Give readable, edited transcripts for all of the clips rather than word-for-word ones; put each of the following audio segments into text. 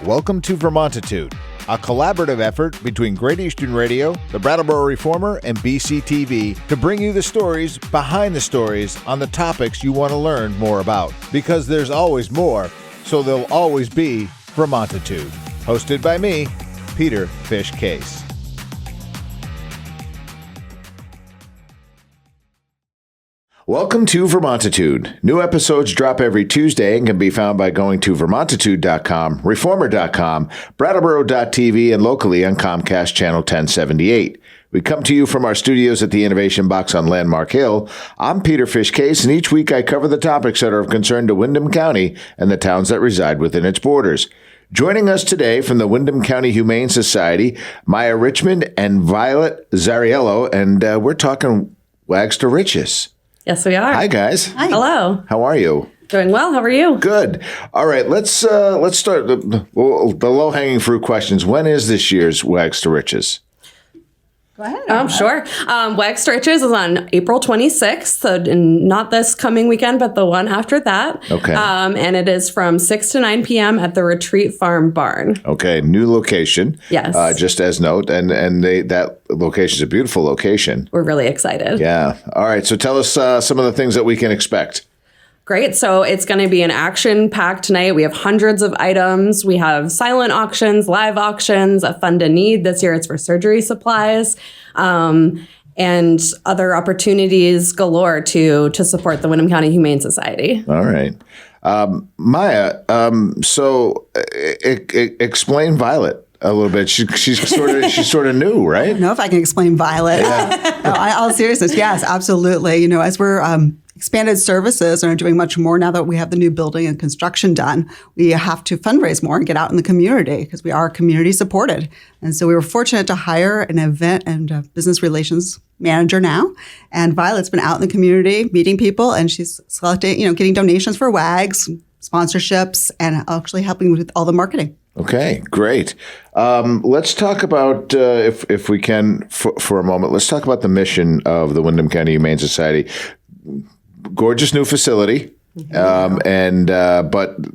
Welcome to Vermontitude, a collaborative effort between Great Eastern Radio, the Brattleboro Reformer, and BCTV to bring you the stories behind the stories on the topics you want to learn more about. Because there's always more, so there'll always be Vermontitude. Hosted by me, Peter Fish Case. Welcome to Vermontitude. New episodes drop every Tuesday and can be found by going to vermontitude.com, reformer.com, brattleboro.tv, and locally on Comcast Channel 1078. We come to you from our studios at the Innovation Box on Landmark Hill. I'm Peter Fish Case, and each week I cover the topics that are of concern to Windham County and the towns that reside within its borders. Joining us today from the Windham County Humane Society, Maya Richmond and Violet Zarriello, and we're talking wags to riches. Yes, we are. Hi, guys. Hi. Hello. How are you? Doing well. How are you? Good. All right. Let's start the low-hanging fruit questions. When is this year's Wags to Riches? Go ahead. Sure. Wags to Riches is on April 26th, so not this coming weekend, but the one after that. Okay. And it is from 6 to 9 p.m. at the Retreat Farm Barn. Okay. New location. Yes. Just as note, and that location is a beautiful location. We're really excited. Yeah. All right. So tell us some of the things that we can expect. Great. So it's going to be an action-packed night. We have hundreds of items. We have silent auctions, live auctions, a fund a need. This year it's for surgery supplies, and other opportunities galore to support the Windham County Humane Society. All right. Maya, explain Violet a little bit. She's sort of new, right? I don't know if I can explain Violet. Yeah. No, all seriousness, yes, absolutely. You know, as we're expanded services and are doing much more now that we have the new building and construction done, we have to fundraise more and get out in the community because we are community supported. And so we were fortunate to hire an event and business relations manager now. And Violet's been out in the community meeting people, and she's selecting, getting donations for WAGs, sponsorships, and actually helping with all the marketing. Okay, great. Let's talk about, if we can, for a moment, let's talk about the mission of the Windham County Humane Society. Gorgeous new facility, but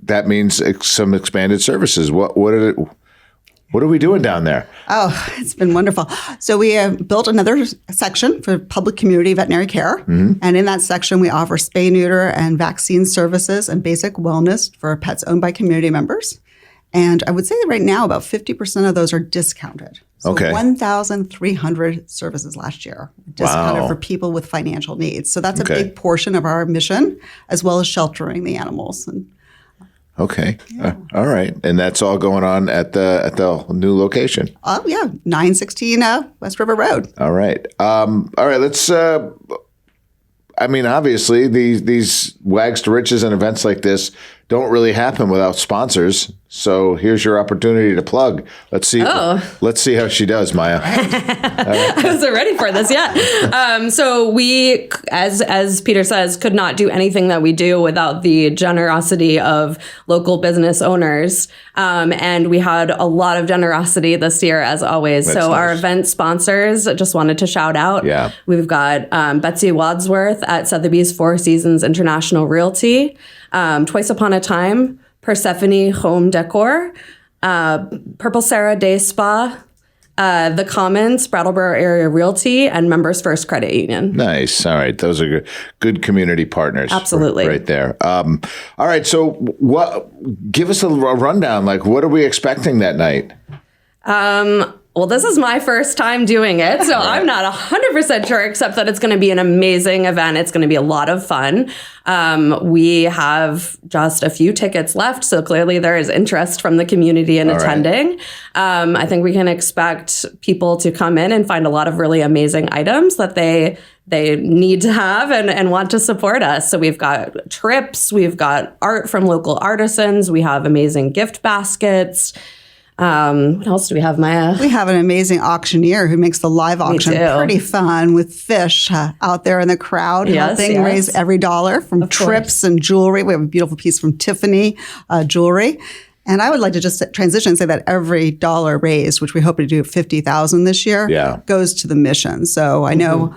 that means some expanded services. What are we doing down there? Oh, it's been wonderful. So we have built another section for public community veterinary care. Mm-hmm. And in that section, we offer spay, neuter, and vaccine services and basic wellness for pets owned by community members. And I would say that right now, about 50% of those are discounted. So okay. 1,300 services last year discounted for people with financial needs. So that's a big portion of our mission, as well as sheltering the animals. Okay. Yeah. All right. And that's all going on at the new location. Oh, yeah. 916 West River Road. All right. All right. Let's, obviously, these Wags to Riches and events like this don't really happen without sponsors. So here's your opportunity to plug. Let's see how she does, Maya. I wasn't ready for this yet. So we, as Peter says, could not do anything that we do without the generosity of local business owners. And we had a lot of generosity this year, as always. That's so nice. Our event sponsors, just wanted to shout out. Yeah. We've got Betsy Wadsworth at Sotheby's Four Seasons International Realty, Twice Upon a Time, Persephone Home Decor, Purple Sarah Day Spa, The Commons, Brattleboro Area Realty, and Members First Credit Union. Nice. All right. Those are good community partners. Absolutely. Right there. All right. So give us a rundown. Like, what are we expecting that night? Well, this is my first time doing it, so I'm not 100% sure, except that it's going to be an amazing event. It's going to be a lot of fun. We have just a few tickets left, so clearly there is interest from the community in attending. Right. I think we can expect people to come in and find a lot of really amazing items that they need to have and want to support us. So we've got trips, we've got art from local artisans, we have amazing gift baskets. What else do we have, Maya? We have an amazing auctioneer who makes the live auction pretty fun with fish out there in the crowd, helping raise every dollar from trips and jewelry. We have a beautiful piece from Tiffany Jewelry. And I would like to just transition and say that every dollar raised, which we hope to do $50,000 this year, goes to the mission. So I know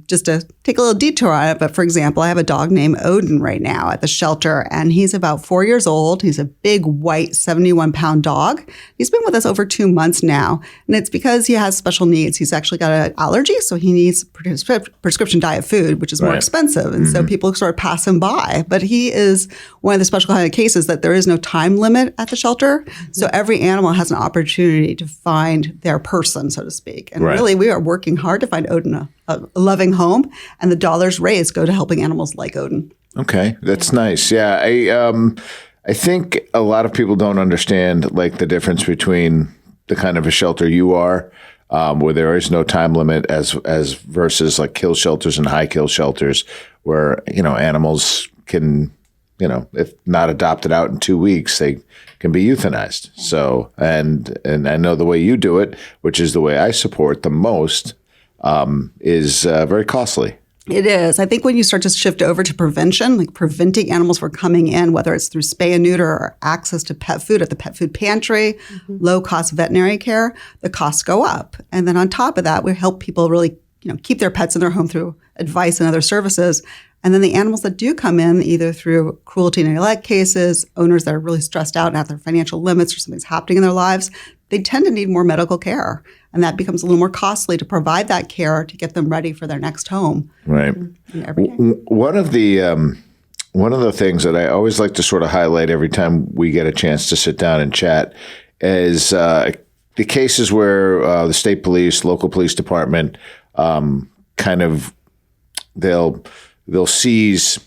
Just to take a little detour on it, but for example, I have a dog named Odin right now at the shelter, and he's about 4 years old. He's a big, white, 71-pound dog. He's been with us over 2 months now, and it's because he has special needs. He's actually got an allergy, so he needs prescription diet food, which is more expensive, and so people sort of pass him by. But he is one of the special kind of cases that there is no time limit at the shelter, so every animal has an opportunity to find their person, so to speak. And really, we are working hard to find Odin a loving home, and the dollars raised go to helping animals like Odin. Okay, that's nice. Yeah, I think a lot of people don't understand like the difference between the kind of a shelter you are, where there is no time limit, as versus like kill shelters and high kill shelters, where animals can, if not adopted out in 2 weeks, they can be euthanized. So, and I know the way you do it, which is the way I support the most, is very costly. It is. I think when you start to shift over to prevention, like preventing animals from coming in, whether it's through spay and neuter or access to pet food at the pet food pantry, low-cost veterinary care, the costs go up. And then on top of that, we help people really, keep their pets in their home through advice and other services. And then the animals that do come in, either through cruelty and neglect cases, owners that are really stressed out and at their financial limits or something's happening in their lives, they tend to need more medical care. And that becomes a little more costly to provide that care to get them ready for their next home. Right. One of the things that I always like to sort of highlight every time we get a chance to sit down and chat is the cases where the state police, local police department, they'll seize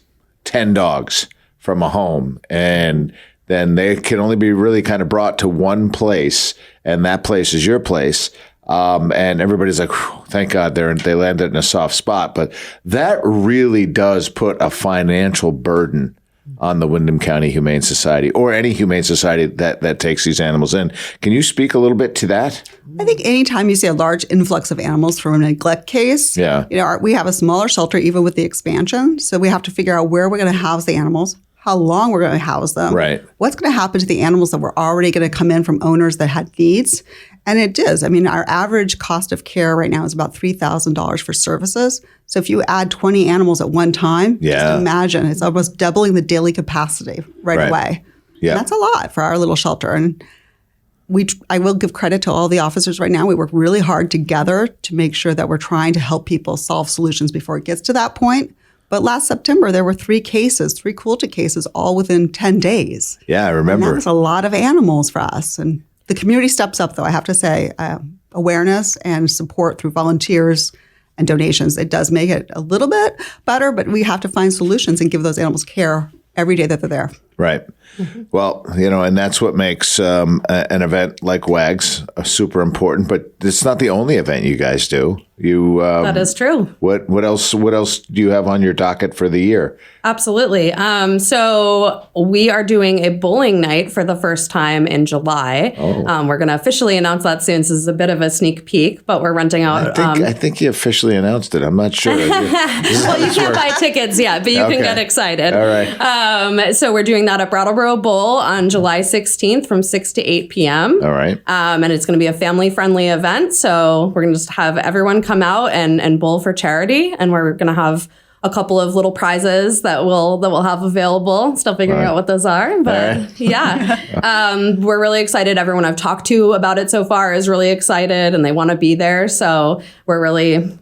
10 dogs from a home, and then they can only be really kind of brought to one place, and that place is your place. And everybody's like, thank God they landed in a soft spot. But that really does put a financial burden on the Windham County Humane Society, or any humane society that takes these animals in. Can you speak a little bit to that? I think anytime you see a large influx of animals from a neglect case, we have a smaller shelter even with the expansion. So we have to figure out where we're going to house the animals, how long we're going to house them, what's going to happen to the animals that were already going to come in from owners that had needs. And it does. I mean, our average cost of care right now is about $3,000 for services. So if you add 20 animals at one time, just imagine it's almost doubling the daily capacity right away. Yeah. And that's a lot for our little shelter. And I will give credit to all the officers right now. We work really hard together to make sure that we're trying to help people solve solutions before it gets to that point. But last September, there were 3 cruelty cases, all within 10 days. Yeah, I remember. And that was a lot of animals for us. And the community steps up, though, I have to say. Awareness and support through volunteers and donations. It does make it a little bit better, but we have to find solutions and give those animals care every day that they're there. Right. Well, and that's what makes an event like WAGS super important. But it's not the only event you guys do. That is true. What else do you have on your docket for the year? Absolutely. So we are doing a bowling night for the first time in July. We're going to officially announce that soon. So this is a bit of a sneak peek, but we're renting out. I think you officially announced it. I'm not sure. Well, you can't buy tickets yet, but you can get excited. All right. So we're doing that at Brattleboro Bowl on July 16th from 6 to 8 p.m. All right. And it's going to be a family-friendly event. So we're going to just have everyone come out and bowl for charity. And we're going to have a couple of little prizes that we'll have available. Still figuring out what those are. But we're really excited. Everyone I've talked to about it so far is really excited and they want to be there. So we're really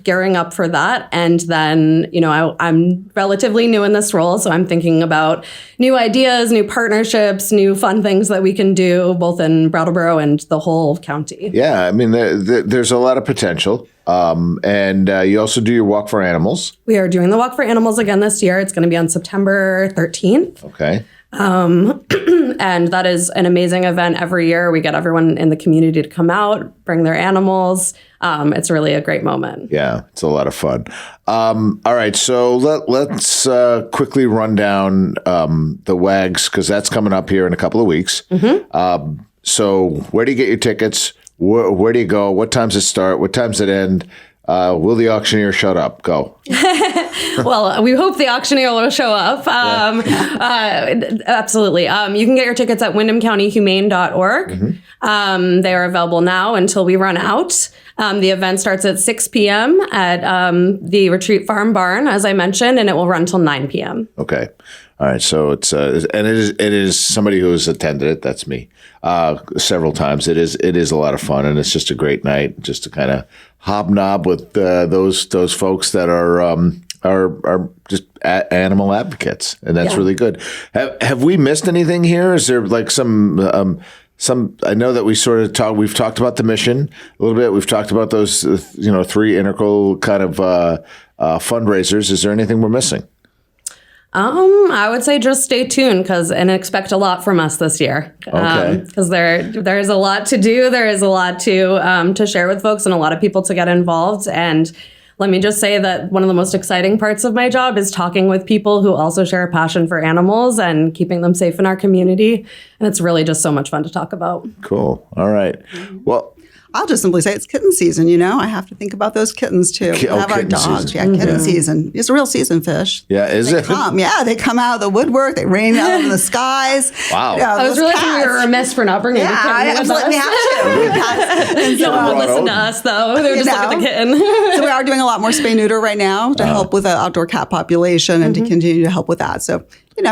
gearing up for that. And then, I'm relatively new in this role, so I'm thinking about new ideas, new partnerships, new fun things that we can do both in Brattleboro and the whole county. Yeah, I mean, there's a lot of potential. And you also do your Walk for Animals. We are doing the Walk for Animals again this year. It's going to be on September 13th. Okay. And that is an amazing event every year. We get everyone in the community to come out, bring their animals. It's really a great moment. Yeah, it's a lot of fun. All right, so let's quickly run down the WAGS, because that's coming up here in a couple of weeks. So where do you get your tickets? Where do you go? What times it start? What times it end? Will the auctioneer shut up? Go. Well, we hope the auctioneer will show up. Absolutely. You can get your tickets at wyndhamcountyhumane.org. They are available now until we run out. The event starts at 6 p.m. at the Retreat Farm Barn, as I mentioned, and it will run till 9 p.m. Okay. All right. So it's and it is somebody who has attended it. That's me several times. It is a lot of fun, and it's just a great night just to kind of hobnob with those folks that are just animal advocates, and that's really good. Have we missed anything here? Is there like some? I know that we've talked about the mission a little bit. We've talked about those, 3 integral kind of fundraisers. Is there anything we're missing? I would say just stay tuned and expect a lot from us this year. Okay. Because there is a lot to do. There is a lot to share with folks and a lot of people to get involved. And let me just say that one of the most exciting parts of my job is talking with people who also share a passion for animals and keeping them safe in our community. And it's really just so much fun to talk about. Cool. All right. Well, I'll just simply say it's kitten season, I have to think about those kittens too. We have our dogs. Season. Yeah, kitten season. It's a real season, Fish. Yeah, is it? They come out of the woodwork. They rain out of the skies. Wow. I was really thinking we were remiss for not bringing the kitten with us. We have to. No one would listen to us, though. They would just look at the kitten. So we are doing a lot more spay-neuter right now to help with the outdoor cat population and to continue to help with that. So,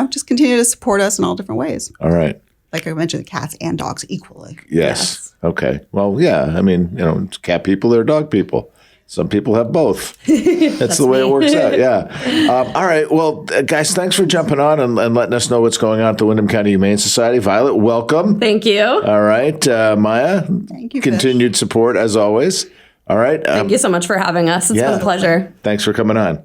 just continue to support us in all different ways. All right. Like I mentioned, cats and dogs equally. Yes. Okay. Well, yeah. I mean, cat people, they're dog people. Some people have both. That's the way it works out. Yeah. All right. Well, guys, thanks for jumping on and letting us know what's going on at the Wyndham County Humane Society. Violet, welcome. Thank you. All right. Maya, thank you. Continued support as always. All right. Thank you so much for having us. It's been a pleasure. Thanks for coming on.